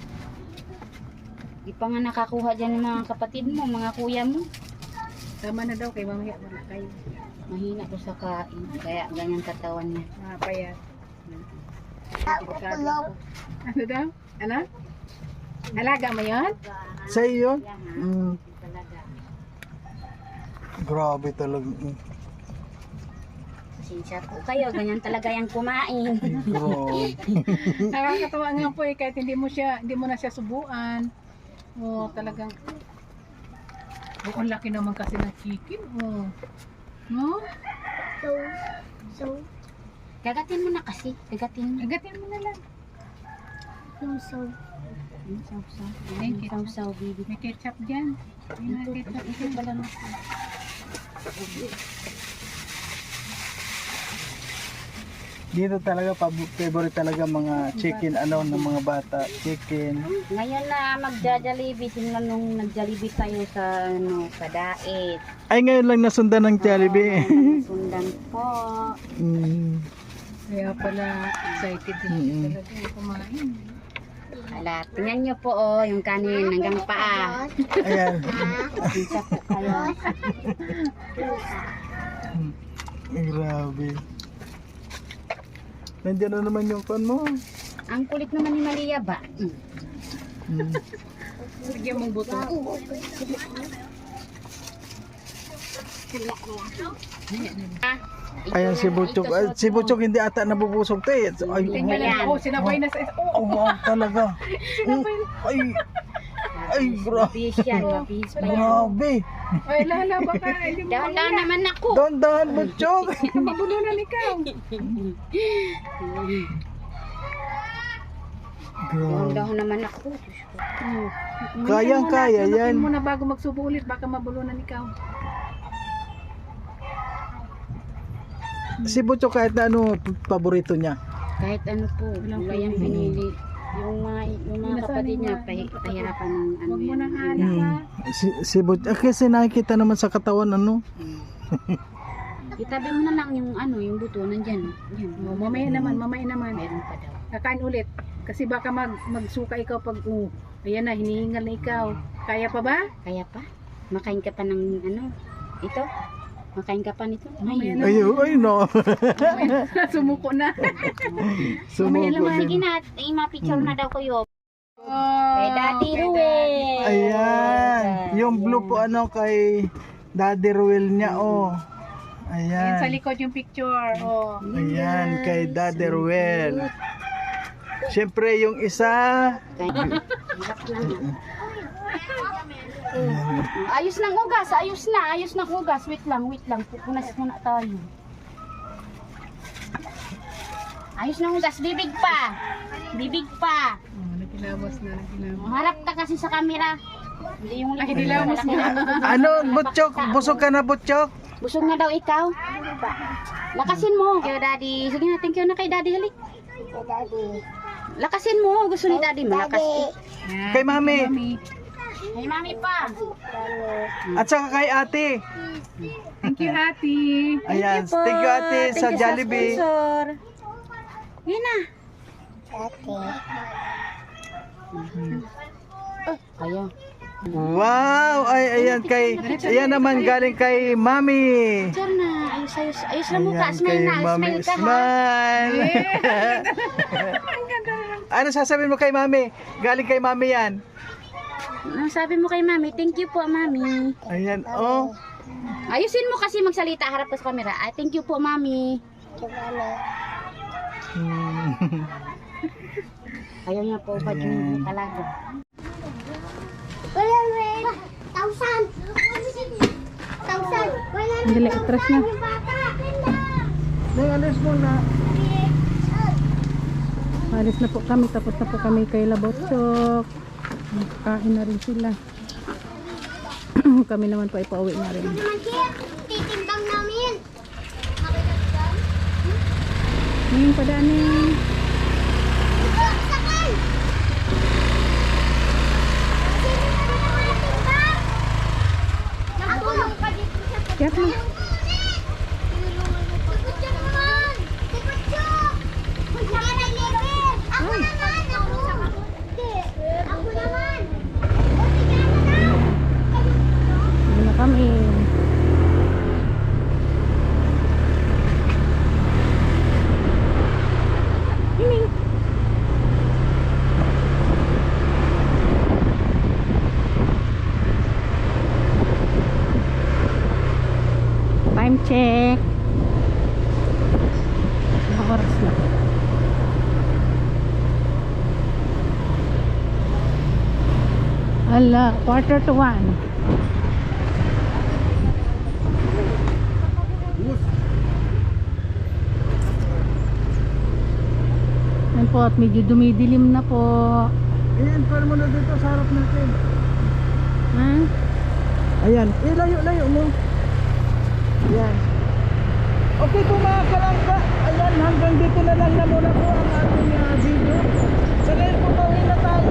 Di pa nga nakakuha dyan ng mga kapatid mo, mga kuya mo. Tama na daw, kay mamaya wala kayo. Mahina ko sa kain, kaya ganyan katawan niya. Payat. Ano daw? Ano? Alaga mo yun? Sa iyo? Talaga. Grabe talaga. Pasensya po kayo, ganyan talaga yung kumain. Grabe. Nakakatawa nga po kahit hindi mo na siya subuan. Talagang ang laki naman kasi ng chicken. No? Gagatin mo na kasi, gagatin mo. Agatin mo na lang. Sausaw. Thank you. Sausaw, baby. May ketchup dyan. May mga ketchup dyan. Pala na. Dito talaga, favorite talaga mga chicken, ng mga bata. Chicken. Ngayon na magja-Jollibee, sino nung nag-Jollibee tayo sa Kadait. Ay, ngayon lang nasundan ng Jollibee. Sundan po. Kaya pala excited din siya talaga yung kumain. Ala, tingnan nyo po yung kanin hanggang paa. Ayan. Isa po kayo. Grabe. Nandiyan na naman yung pan mo. Ang kulit naman ni Malia ba? Sige mong buto. Ayan si Butchok. Si Butchok hindi ata nabubusog to eh. Ay, Tingnan lang. Sinabay na sa isa. wow, talaga. Ay, Mabihis yan, mabihis pa yan. grabe. Ay, lala baka. Hindi mo Dahan-dahan naman ako. Dahan-dahan, Butchok. mabulunan ikaw. Grabe. Dahan-dahan naman ako. Kayang-kaya yan. Mo na bago magsubo ulit, baka mabulunan ikaw. Si Butchok kahit na paborito niya. Kahit ano po, wala yung pinili. Yung mga kapatid niya, pahirapan ng ano Huwag mo yan. nang alis ha. Si Butchok, kasi nakikita naman sa katawan Itabi mo na lang yung yung buto nandyan. Yan. Mamaya naman. Meron pa daw. Kakain ulit. Kasi baka magsuka ikaw pag ayan na, hinihingal na ikaw. Kaya pa ba? Kaya pa? Makain ka pa ng ito? Makain ka pa nito? Mamaya na. Ay no. Sumuko na. Sumuko Sige din. na, ma-picture na daw kayo. Oh, Kay Daddy Ruel. Ayan. Yung blue po kay Daddy Ruel niya Ayan sa Ayan. likod yung picture. Ayan kay Daddy Ruel. Siyempre yung isa. Hirap lang. Ayos ng hugas, ayos ng hugas. Wait lang. Pupunas muna tayo. Ayos ng hugas, bibig pa. Nakilabas na. Harap ka kasi sa camera. Hindi yung Ay, hindi lang mas Ano, Butchok? Busog ka na, Butchok? Busog na daw ikaw. Lakasin mo. Kay daddy. Sige na, thank you na kay daddy. Halik. Lakasin mo. Gusto ni daddy malakas. Yan. Kay Mami. Hey, mami pa. At saka kay ate. Thank you, ate. Ayan, thank you ate sa Jollibee. Sponsor. Yan na. Ayaw. Wow! Ay, ayan naman galing kay Mami. Diyan na. Ayos, ayos. Ayos lang mukha. Ayan Smile kay na. Mami. Smile ka ha. Smile! Ano sasabihin mo kay Mami? Galing kay Mami yan. Ang sabi mo kay mami, thank you po mami. Ayan, oh. Ayusin mo kasi magsalita harap ka sa camera. Ah, thank you po mami. Ayaw niya po ba yung talaga. Tausan. Dali, atras na. Nang alis mo na. Alis na po kami. Tapos na po kami kay Labotsok. Kain na rin sila. Kami naman po ay pauwi na rin. Titimbang namin. Ngayon pa daanin. Sakay. Sino na naman timbang? Nagulong pa dito sa Kaya na. Tikutsyok naman! Tikutsyok! Punta ka na, Level! Ako naman! Ako naman! O, sige na daw! Hindi na kami. Time check. Ang oras na. Ala, 1:45. Yan po at medyo dumidilim na po. Ayan, pwede mo na dito sa harap natin. Ha? Ayan, layo mo. Ayan. Okay po mga kalangka. Ayan, hanggang dito na lang na muna po ang ating video. Sa ngayon po, pauwi na tayo.